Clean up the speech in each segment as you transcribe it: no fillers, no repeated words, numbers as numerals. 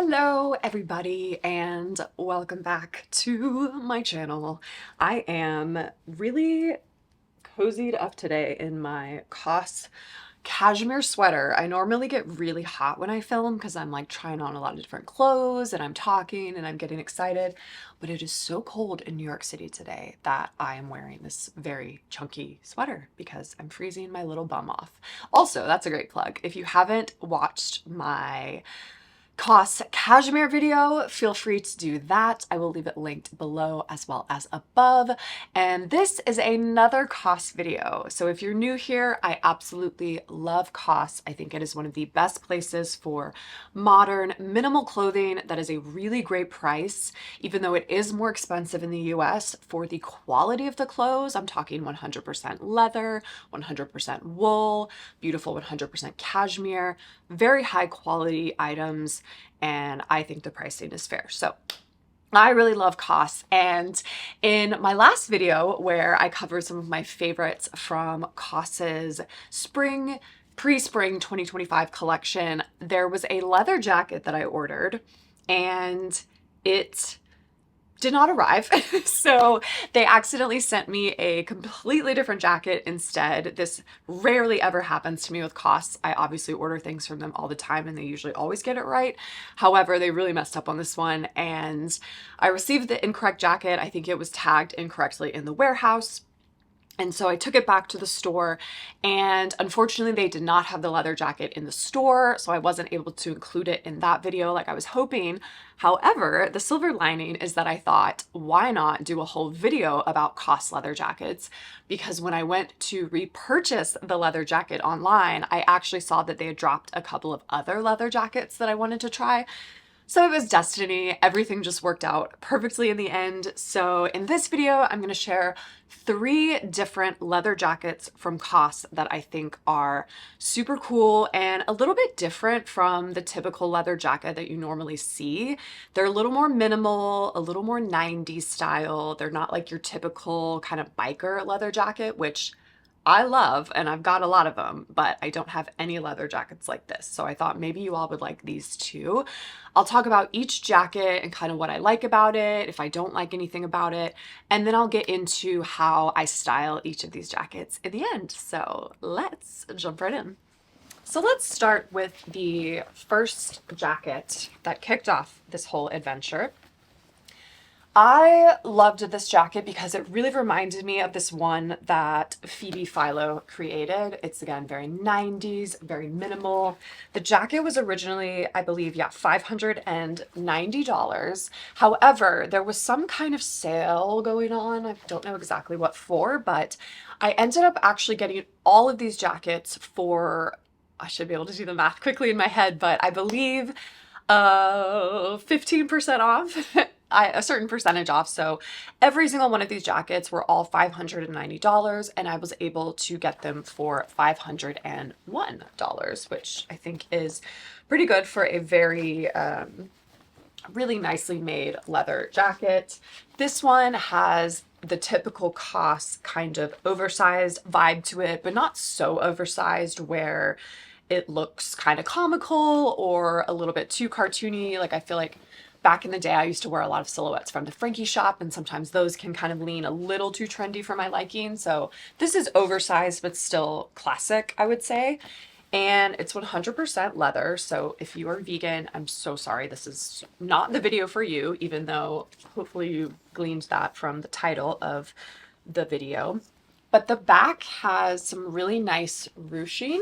Hello everybody and welcome back to my channel. I am really cozied up today in my COS cashmere sweater. I normally get really hot when I film because I'm like trying on a lot of different clothes and I'm talking and I'm getting excited, but it is so cold in New York City today that I am wearing this very chunky sweater because I'm freezing my little bum off. Also, that's a great plug. If you haven't watched my COS cashmere video, feel free to do that. I will leave it linked below as well as above. And this is another COS video. So if you're new here, I absolutely love COS. I think it is one of the best places for modern minimal clothing that is a really great price, even though it is more expensive in the US for the quality of the clothes. I'm talking 100% leather, 100% wool, beautiful 100% cashmere, very high quality items, and I think the pricing is fair. So I really love COS, and in my last video where I covered some of my favorites from COS's pre-spring 2025 collection, there was a leather jacket that I ordered and it did not arrive. So they accidentally sent me a completely different jacket instead. This rarely ever happens to me with COS. I obviously order things from them all the time and they usually always get it right. However, they really messed up on this one and I received the incorrect jacket. I think it was tagged incorrectly in the warehouse. And so I took it back to the store and unfortunately they did not have the leather jacket in the store, so I wasn't able to include it in that video like I was hoping. However, the silver lining is that I thought, why not do a whole video about COS leather jackets? Because when I went to repurchase the leather jacket online, I actually saw that they had dropped a couple of other leather jackets that I wanted to try. So it was destiny. Everything just worked out perfectly in the end. So in this video, I'm going to share 3 different leather jackets from COS that I think are super cool and a little bit different from the typical leather jacket that you normally see. They're a little more minimal, a little more 90s style. They're not like your typical kind of biker leather jacket, which I love, and I've got a lot of them, but I don't have any leather jackets like this. So I thought maybe you all would like these too. I'll talk about each jacket and kind of what I like about it, if I don't like anything about it, and then I'll get into how I style each of these jackets in the end. So let's jump right in. So let's start with the first jacket that kicked off this whole adventure. I loved this jacket because it really reminded me of this one that Phoebe Philo created. It's again very 90s, very minimal. The jacket was originally, I believe, $590. However, there was some kind of sale going on. I don't know exactly what for, but I ended up actually getting all of these jackets for, I should be able to do the math quickly in my head, but I believe 15% off. A certain percentage off. So every single one of these jackets were all $590 and I was able to get them for $501, which I think is pretty good for a very really nicely made leather jacket. This one has the typical COS kind of oversized vibe to it, but not so oversized where it looks kind of comical or a little bit too cartoony. Like I feel like back in the day, I used to wear a lot of silhouettes from the Frankie shop, and sometimes those can kind of lean a little too trendy for my liking. So this is oversized, but still classic, I would say. And it's 100% leather. So if you are vegan, I'm so sorry. This is not the video for you, even though hopefully you gleaned that from the title of the video. But the back has some really nice ruching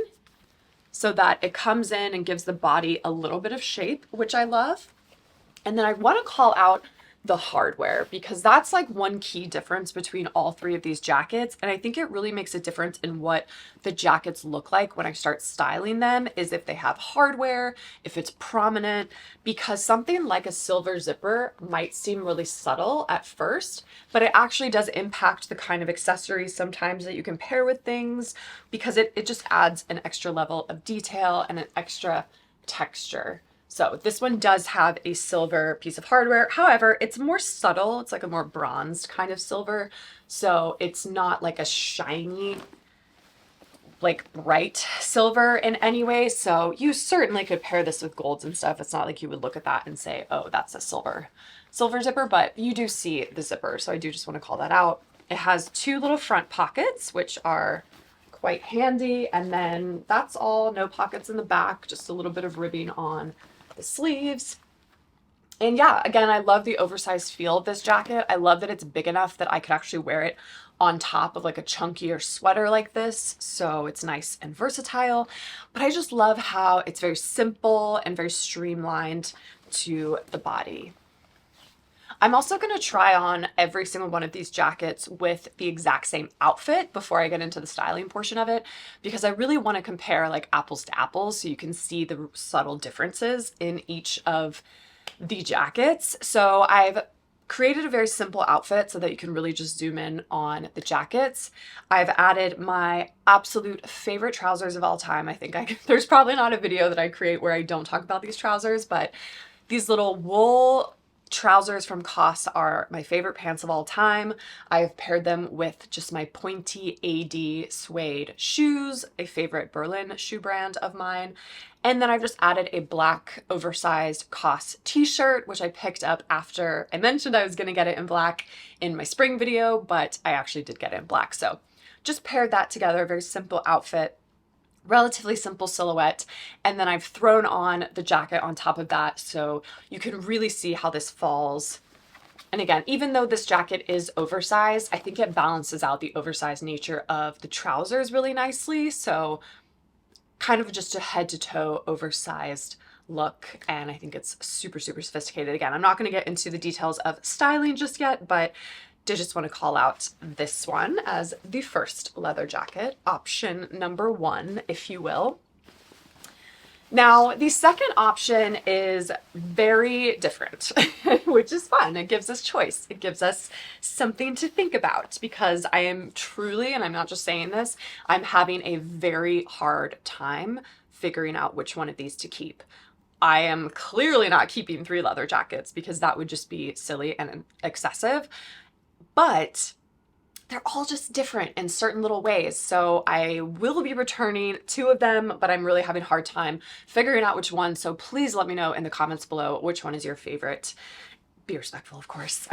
so that it comes in and gives the body a little bit of shape, which I love. And then I want to call out the hardware because that's like one key difference between all 3 of these jackets. And I think it really makes a difference in what the jackets look like when I start styling them, is if they have hardware, if it's prominent, because something like a silver zipper might seem really subtle at first, but it actually does impact the kind of accessories sometimes that you can pair with things because it just adds an extra level of detail and an extra texture. So this one does have a silver piece of hardware. However, it's more subtle. It's like a more bronzed kind of silver. So it's not like a shiny like bright silver in any way. So you certainly could pair this with golds and stuff. It's not like you would look at that and say, oh, that's a silver zipper, but you do see the zipper. So I do just want to call that out. It has two little front pockets, which are quite handy. And then that's all, no pockets in the back, just a little bit of ribbing on the sleeves. And yeah, again, I love the oversized feel of this jacket. I love that it's big enough that I could actually wear it on top of like a chunkier sweater like this. So it's nice and versatile, but I just love how it's very simple and very streamlined to the body. I'm also going to try on every single one of these jackets with the exact same outfit before I get into the styling portion of it, because I really want to compare like apples to apples so you can see the subtle differences in each of the jackets. So I've created a very simple outfit so that you can really just zoom in on the jackets. I've added my absolute favorite trousers of all time. I think there's probably not a video that I create where I don't talk about these trousers, but these little wool trousers from COS are my favorite pants of all time. I've paired them with just my pointy AD suede shoes, a favorite Berlin shoe brand of mine. And then I've just added a black oversized COS t-shirt, which I picked up after I mentioned I was going to get it in black in my spring video, but I actually did get it in black. So just paired that together, a very simple outfit, relatively simple silhouette. And then I've thrown on the jacket on top of that so you can really see how this falls. And again, even though this jacket is oversized, I think it balances out the oversized nature of the trousers really nicely. So kind of just a head to toe oversized look. And I think it's super, super sophisticated. Again, I'm not going to get into the details of styling just yet, but did just want to call out this one as the first leather jacket, option number one, if you will. Now, the second option is very different, which is fun. It gives us choice. It gives us something to think about, because I am truly, and I'm not just saying this, I'm having a very hard time figuring out which one of these to keep. I am clearly not keeping 3 leather jackets because that would just be silly and excessive, but they're all just different in certain little ways. So I will be returning 2 of them, but I'm really having a hard time figuring out which one. So please let me know in the comments below which one is your favorite. Be respectful, of course.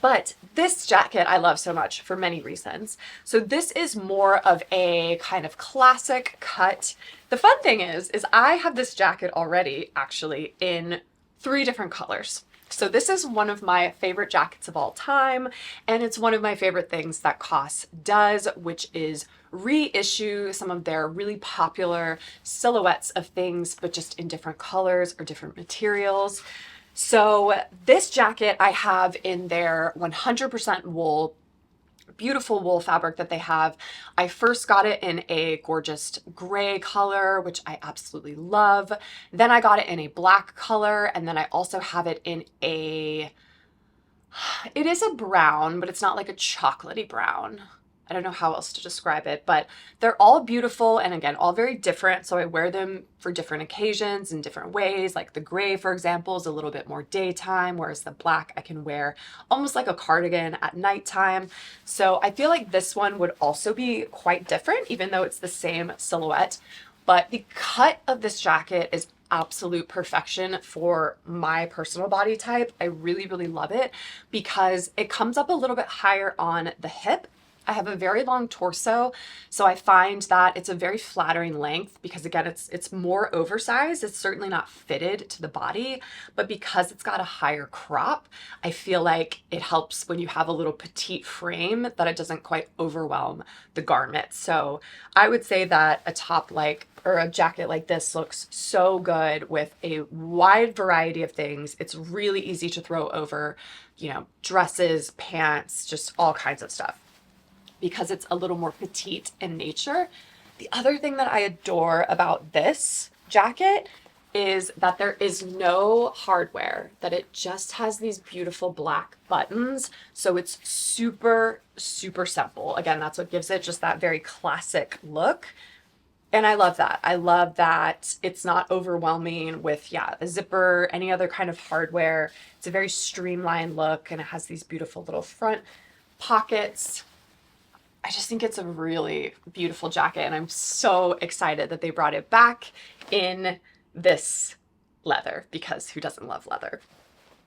But this jacket I love so much for many reasons. So this is more of a kind of classic cut. The fun thing is I have this jacket already actually in 3 different colors. So this is one of my favorite jackets of all time, and it's one of my favorite things that COS does, which is reissue some of their really popular silhouettes of things, but just in different colors or different materials. So this jacket I have in their 100% wool, beautiful wool fabric that they have. I first got it in a gorgeous gray color, which I absolutely love. Then I got it in a black color, and then I also have it in it is a brown, but it's not like a chocolatey brown. I don't know how else to describe it, but they're all beautiful and again, all very different. So I wear them for different occasions in different ways. Like the gray, for example, is a little bit more daytime, whereas the black I can wear almost like a cardigan at nighttime. So I feel like this one would also be quite different, even though it's the same silhouette. But the cut of this jacket is absolute perfection for my personal body type. I really, really love it because it comes up a little bit higher on the hip. I have a very long torso, so I find that it's a very flattering length because again, it's more oversized. It's certainly not fitted to the body, but because it's got a higher crop, I feel like it helps when you have a little petite frame that it doesn't quite overwhelm the garment. So I would say that a top or a jacket like this looks so good with a wide variety of things. It's really easy to throw over, dresses, pants, just all kinds of stuff, because it's a little more petite in nature. The other thing that I adore about this jacket is that there is no hardware, that it just has these beautiful black buttons. So it's super, super simple. Again, that's what gives it just that very classic look. And I love that. I love that it's not overwhelming with, a zipper, any other kind of hardware. It's a very streamlined look and it has these beautiful little front pockets. I just think it's a really beautiful jacket, and I'm so excited that they brought it back in this leather, because who doesn't love leather?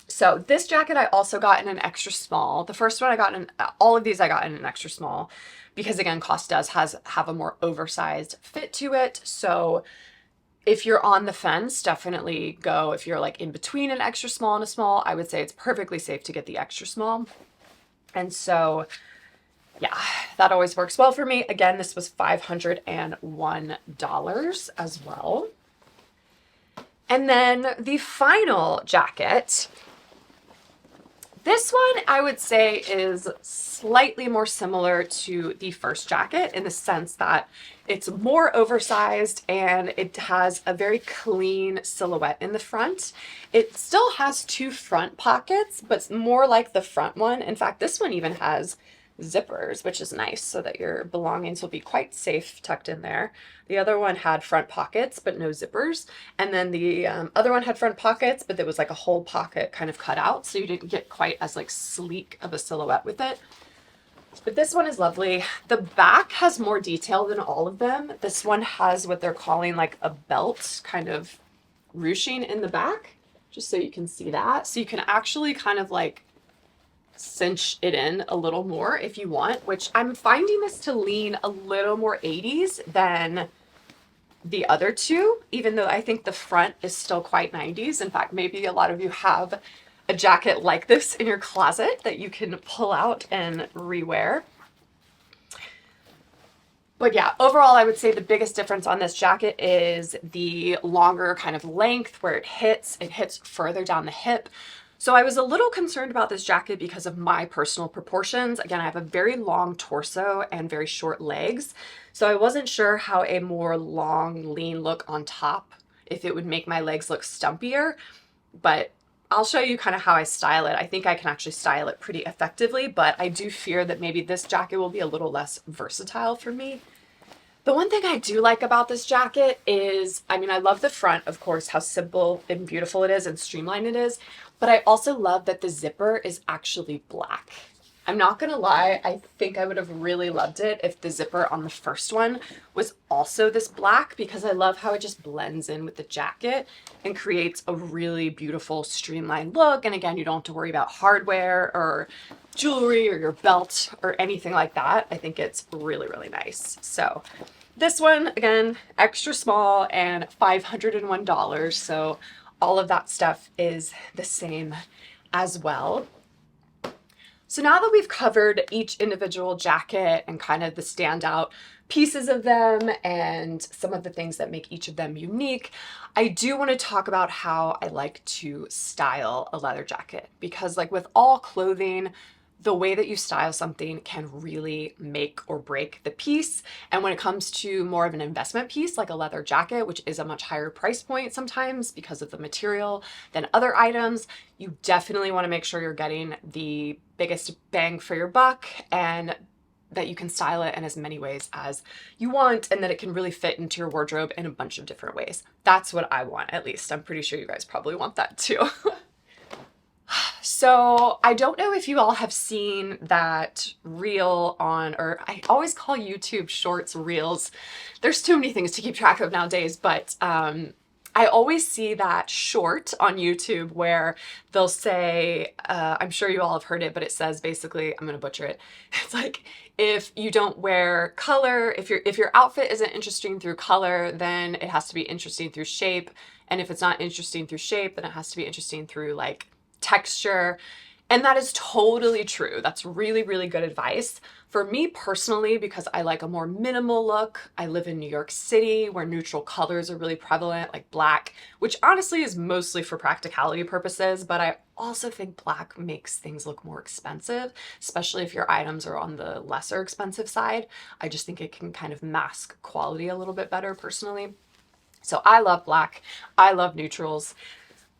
So this jacket I also got in an extra small. The first one I got in, all of these I got in an extra small, because again, COS does have a more oversized fit to it. So if you're on the fence, definitely go. If you're like in between an extra small and a small, I would say it's perfectly safe to get the extra small. And so yeah, that always works well for me. Again, this was $501 as well. And then the final jacket, this one I would say is slightly more similar to the first jacket in the sense that it's more oversized and it has a very clean silhouette in the front. It still has two front pockets, but it's more like the front one. In fact, this one even has zippers, which is nice, so that your belongings will be quite safe tucked in there. The other one had front pockets but no zippers, and then the other one had front pockets, but there was like a whole pocket kind of cut out, so you didn't get quite as like sleek of a silhouette with it. But this one is lovely. The back has more detail than all of them. This one has what they're calling like a belt kind of ruching in the back, just so you can see that. So you can actually kind of like cinch it in a little more if you want, which I'm finding this to lean a little more 80s than the other two, even though I think the front is still quite 90s. In fact, maybe a lot of you have a jacket like this in your closet that you can pull out and rewear. But yeah, overall, I would say the biggest difference on this jacket is the longer kind of length where it hits further down the hip. So I was a little concerned about this jacket because of my personal proportions. Again, I have a very long torso and very short legs. So I wasn't sure how a more long, lean look on top, if it would make my legs look stumpier, but I'll show you kind of how I style it. I think I can actually style it pretty effectively, but I do fear that maybe this jacket will be a little less versatile for me. The one thing I do like about this jacket is, I mean, I love the front, of course, how simple and beautiful it is and streamlined it is, but I also love that the zipper is actually black. I'm not gonna lie, I think I would have really loved it if the zipper on the first one was also this black, because I love how it just blends in with the jacket and creates a really beautiful streamlined look. And again, you don't have to worry about hardware or jewelry or your belt or anything like that. I think it's really, really nice. So this one, again, extra small and $501. So all of that stuff is the same as well. So now that we've covered each individual jacket and kind of the standout pieces of them and some of the things that make each of them unique, I do want to talk about how I like to style a leather jacket, because like with all clothing, the way that you style something can really make or break the piece. And when it comes to more of an investment piece, like a leather jacket, which is a much higher price point sometimes because of the material than other items, you definitely want to make sure you're getting the biggest bang for your buck, and that you can style it in as many ways as you want, and that it can really fit into your wardrobe in a bunch of different ways. That's what I want, at least. I'm pretty sure you guys probably want that too. So I don't know if you all have seen that reel on, or I always call YouTube shorts reels. There's too many things to keep track of nowadays, but I always see that short on YouTube where they'll say, I'm sure you all have heard it, but it says basically, I'm gonna butcher it. It's like, if you don't wear color, if your outfit isn't interesting through color, then it has to be interesting through shape. And if it's not interesting through shape, then it has to be interesting through like texture. And that is totally true. That's really, really good advice. For me personally, because I like a more minimal look, I live in New York City where neutral colors are really prevalent, like black, which honestly is mostly for practicality purposes, but I also think black makes things look more expensive, especially if your items are on the lesser expensive side. I just think it can kind of mask quality a little bit better personally. So I love black, I love neutrals,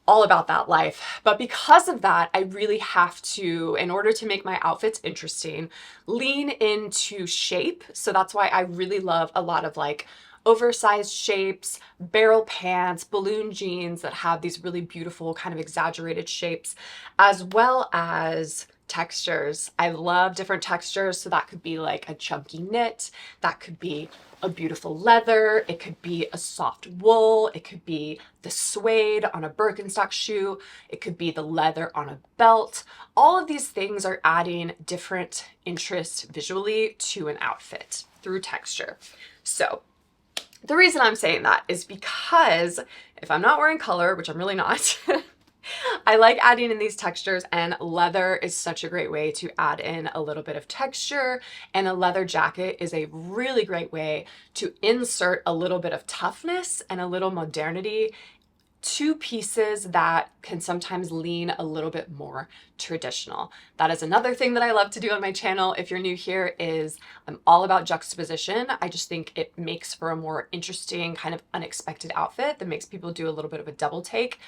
all about that life. But because of that, I really have to, in order to make my outfits interesting, lean into shape. So that's why I really love a lot of like oversized shapes, barrel pants, balloon jeans that have these really beautiful kind of exaggerated shapes, as well as textures. I love different textures. So that could be like a chunky knit, that could be a beautiful leather, it could be a soft wool, it could be the suede on a Birkenstock shoe, it could be the leather on a belt. All of these things are adding different interest visually to an outfit through texture. So the reason I'm saying that is because if I'm not wearing color, which I'm really not, I like adding in these textures, and leather is such a great way to add in a little bit of texture, and a leather jacket is a really great way to insert a little bit of toughness and a little modernity to pieces that can sometimes lean a little bit more traditional. That is another thing that I love to do on my channel. If you're new here, is I'm all about juxtaposition. I just think it makes for a more interesting, kind of unexpected outfit that makes people do a little bit of a double take.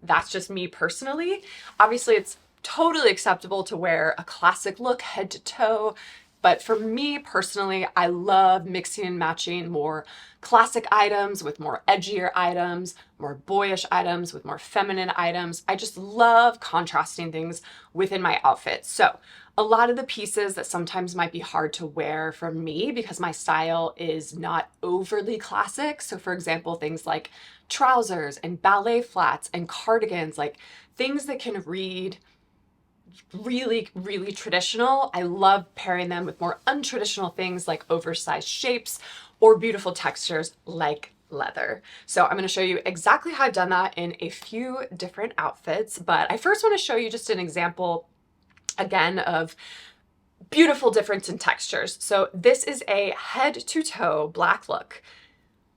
That's just me personally. Obviously, it's totally acceptable to wear a classic look head to toe, but for me personally, I love mixing and matching more classic items with more edgier items, more boyish items with more feminine items. I just love contrasting things within my outfit. So a lot of the pieces that sometimes might be hard to wear for me because my style is not overly classic. So for example, things like trousers and ballet flats and cardigans, like things that can read really, really traditional. I love pairing them with more untraditional things like oversized shapes or beautiful textures like leather. So I'm going to show you exactly how I've done that in a few different outfits, but I first want to show you just an example again of beautiful difference in textures. So this is a head to toe black look,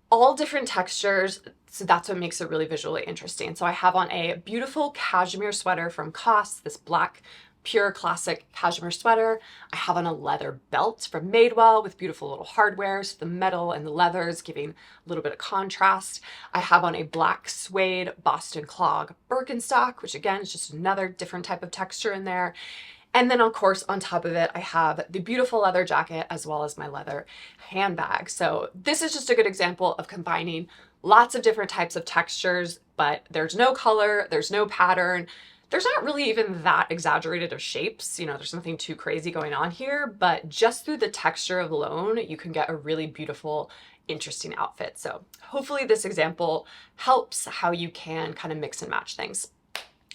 all different textures. So that's what makes it really visually interesting. So I have on a beautiful cashmere sweater from COS, this black pure classic cashmere sweater. I have on a leather belt from Madewell with beautiful little hardware, so the metal and the leathers giving a little bit of contrast. I have on a black suede Boston clog Birkenstock, which again is just another different type of texture in there. And then of course, on top of it, I have the beautiful leather jacket as well as my leather handbag. So this is just a good example of combining lots of different types of textures, but there's no color, there's no pattern. There's not really even that exaggerated of shapes. You know, there's nothing too crazy going on here, but just through the texture alone, you can get a really beautiful, interesting outfit. So hopefully this example helps how you can kind of mix and match things.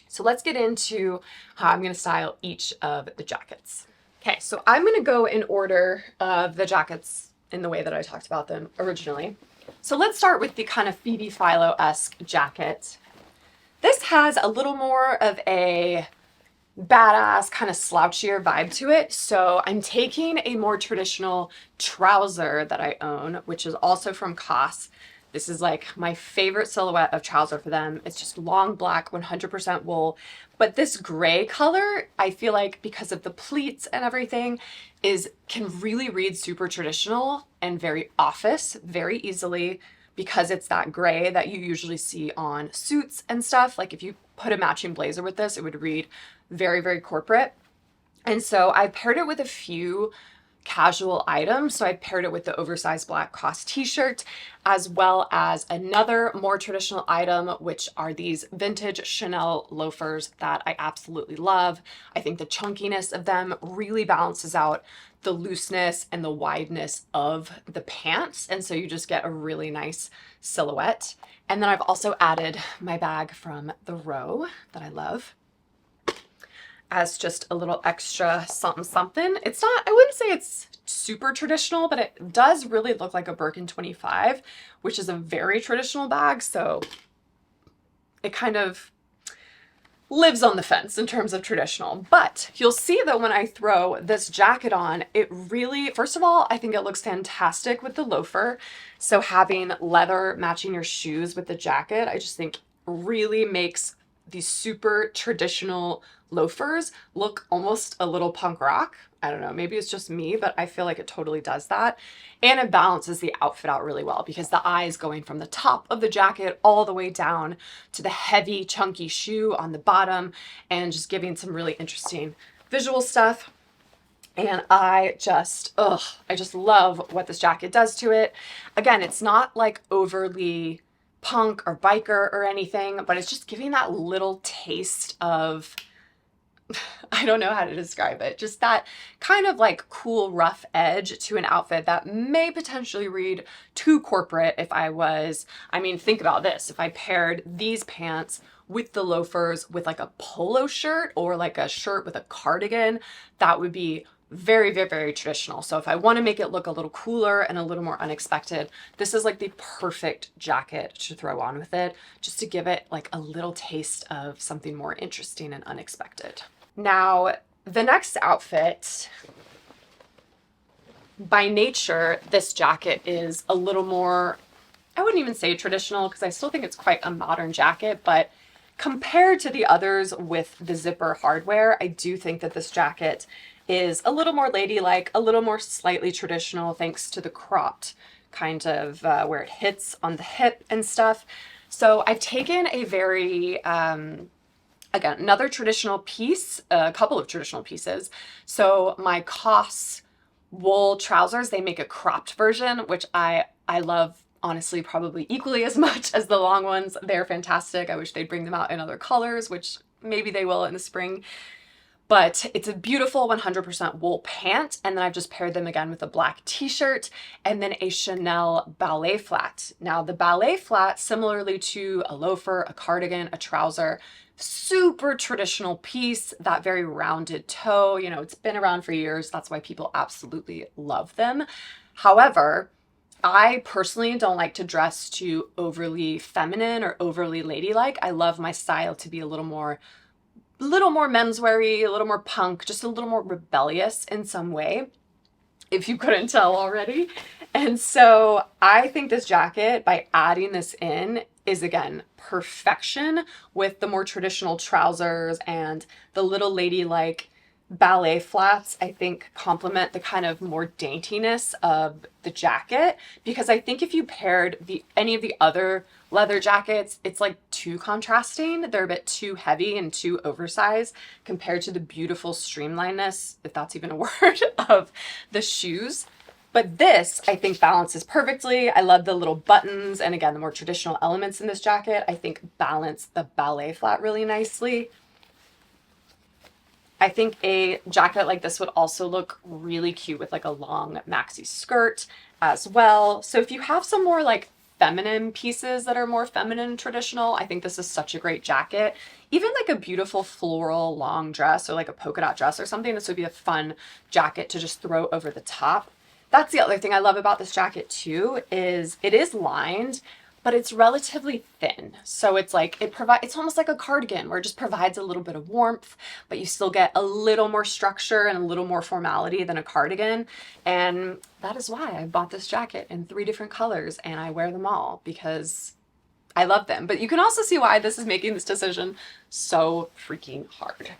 So let's get into how I'm going to style each of the jackets. Okay, so I'm going to go in order of the jackets in the way that I talked about them originally. So let's start with the kind of Phoebe Philo-esque jacket. This has a little more of a badass kind of slouchier vibe to it. So I'm taking a more traditional trouser that I own, which is also from COS. This is like my favorite silhouette of trouser for them. It's just long black, 100% wool. But this gray color, I feel like because of the pleats and everything, can really read super traditional and very office very easily because it's that gray that you usually see on suits and stuff. Like if you put a matching blazer with this, it would read very, very corporate. And so I paired it with a few casual items. So I paired it with the oversized black COS t-shirt, as well as another more traditional item, which are these vintage Chanel loafers that I absolutely love. I think the chunkiness of them really balances out the looseness and the wideness of the pants. And so you just get a really nice silhouette. And then I've also added my bag from the Row that I love as just a little extra something something. It's not, I wouldn't say it's super traditional, but it does really look like a Birkin 25, which is a very traditional bag. So it kind of lives on the fence in terms of traditional. But you'll see that when I throw this jacket on, it really, first of all, I think it looks fantastic with the loafer. So having leather matching your shoes with the jacket, I just think really makes these super traditional loafers look almost a little punk rock. I don't know, maybe it's just me, but I feel like it totally does that. And it balances the outfit out really well because the eye is going from the top of the jacket all the way down to the heavy, chunky shoe on the bottom and just giving some really interesting visual stuff. And I just love what this jacket does to it. Again, it's not like overly punk or biker or anything, but it's just giving that little taste of I don't know how to describe it. Just that kind of like cool, rough edge to an outfit that may potentially read too corporate if I was, I mean, think about this. If I paired these pants with the loafers with like a polo shirt or like a shirt with a cardigan, that would be very, very, very traditional. So if I want to make it look a little cooler and a little more unexpected, this is like the perfect jacket to throw on with it, just to give it like a little taste of something more interesting and unexpected. Now, the next outfit, by nature, this jacket is a little more, I wouldn't even say traditional because I still think it's quite a modern jacket, but compared to the others with the zipper hardware, I do think that this jacket is a little more ladylike, a little more slightly traditional thanks to the cropped kind of where it hits on the hip and stuff. So I've taken a very, again, another traditional piece, a couple of traditional pieces. So my COS wool trousers, they make a cropped version, which I love, honestly, probably equally as much as the long ones. They're fantastic. I wish they'd bring them out in other colors, which maybe they will in the spring. But it's a beautiful 100% wool pant. And then I've just paired them again with a black t-shirt and then a Chanel ballet flat. Now the ballet flat, similarly to a loafer, a cardigan, a trouser, super traditional piece, that very rounded toe, you know, it's been around for years. That's why people absolutely love them. However, I personally don't like to dress too overly feminine or overly ladylike. I love my style to be a little more mensweary, a little more punk, just a little more rebellious in some way, if you couldn't tell already. And so I think this jacket, by adding this in, is again perfection with the more traditional trousers and the little ladylike ballet flats. I think complement the kind of more daintiness of the jacket, because I think if you paired any of the other leather jackets, it's like too contrasting. They're a bit too heavy and too oversized compared to the beautiful streamlinedness, if that's even a word, of the shoes. But this, I think, balances perfectly. I love the little buttons and, again, the more traditional elements in this jacket, I think balance the ballet flat really nicely. I think a jacket like this would also look really cute with like a long maxi skirt as well. So if you have some more like feminine pieces that are more feminine and traditional, I think this is such a great jacket. Even like a beautiful floral long dress or like a polka dot dress or something, this would be a fun jacket to just throw over the top. That's the other thing I love about this jacket too, is it is lined, but it's relatively thin. So it's like, it's almost like a cardigan where it just provides a little bit of warmth, but you still get a little more structure and a little more formality than a cardigan. And that is why I bought this jacket in 3 different colors and I wear them all because I love them. But you can also see why this is making this decision so freaking hard.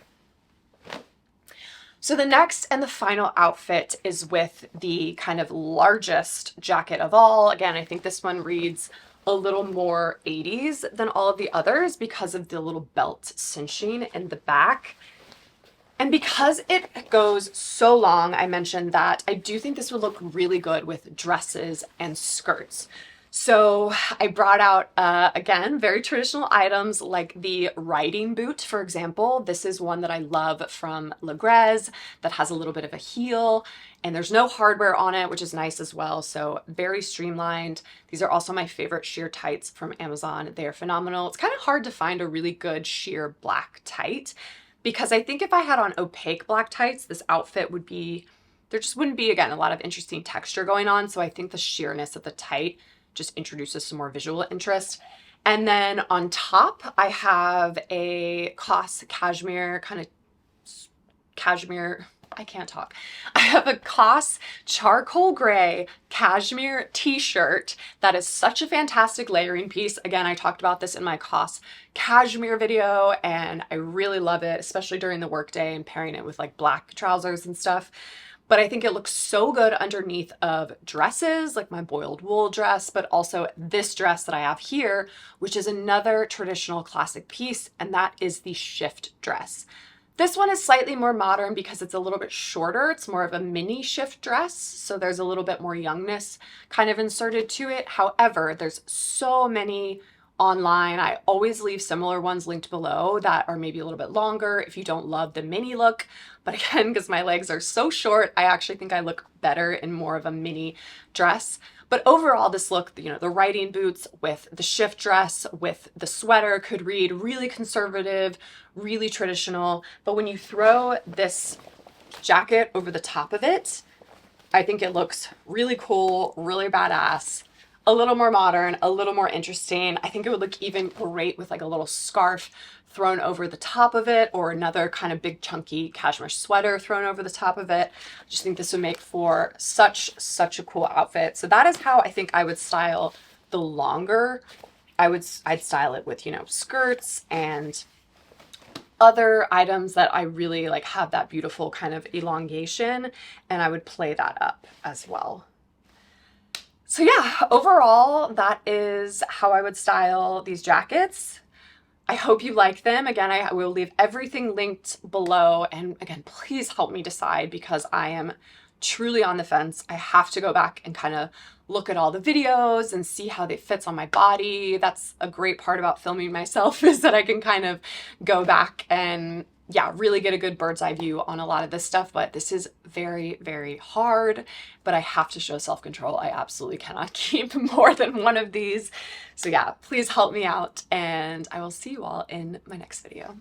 So the next and the final outfit is with the kind of largest jacket of all. Again, I think this one reads a little more 80s than all of the others because of the little belt cinching in the back. And because it goes so long, I mentioned that I do think this would look really good with dresses and skirts. So I brought out, again, very traditional items like the riding boot, for example. This is one that I love from Luxe that has a little bit of a heel and there's no hardware on it, which is nice as well. So very streamlined. These are also my favorite sheer tights from Amazon. They are phenomenal. It's kind of hard to find a really good sheer black tight because I think if I had on opaque black tights, this outfit would be, there just wouldn't be, again, a lot of interesting texture going on. So I think the sheerness of the tight just introduces some more visual interest. And then on top, I have a COS cashmere, I can't talk. I have a COS charcoal gray cashmere t-shirt that is such a fantastic layering piece. Again, I talked about this in my COS cashmere video and I really love it, especially during the workday and pairing it with like black trousers and stuff. But I think it looks so good underneath of dresses, like my boiled wool dress, but also this dress that I have here, which is another traditional classic piece, and that is the shift dress. This one is slightly more modern because it's a little bit shorter. It's more of a mini shift dress, so there's a little bit more youngness kind of inserted to it. However, there's so many online. I always leave similar ones linked below that are maybe a little bit longer if you don't love the mini look. But again, because my legs are so short, I actually think I look better in more of a mini dress. But overall, this look, you know, the riding boots with the shift dress, with the sweater could read really conservative, really traditional. But when you throw this jacket over the top of it, I think it looks really cool, really badass, a little more modern, a little more interesting. I think it would look even great with like a little scarf thrown over the top of it, or another kind of big chunky cashmere sweater thrown over the top of it. I just think this would make for such a cool outfit. So that is how I think I would style the longer. I'd style it with, you know, skirts and other items that I really like have that beautiful kind of elongation, and I would play that up as well. So yeah, overall, that is how I would style these jackets. I hope you like them. Again, I will leave everything linked below. And again, please help me decide, because I am truly on the fence. I have to go back and kind of look at all the videos and see how they fits on my body. That's a great part about filming myself, is that I can kind of go back and yeah, really get a good bird's eye view on a lot of this stuff. But this is very, very hard, but I have to show self-control. I absolutely cannot keep more than one of these. So yeah, please help me out, and I will see you all in my next video.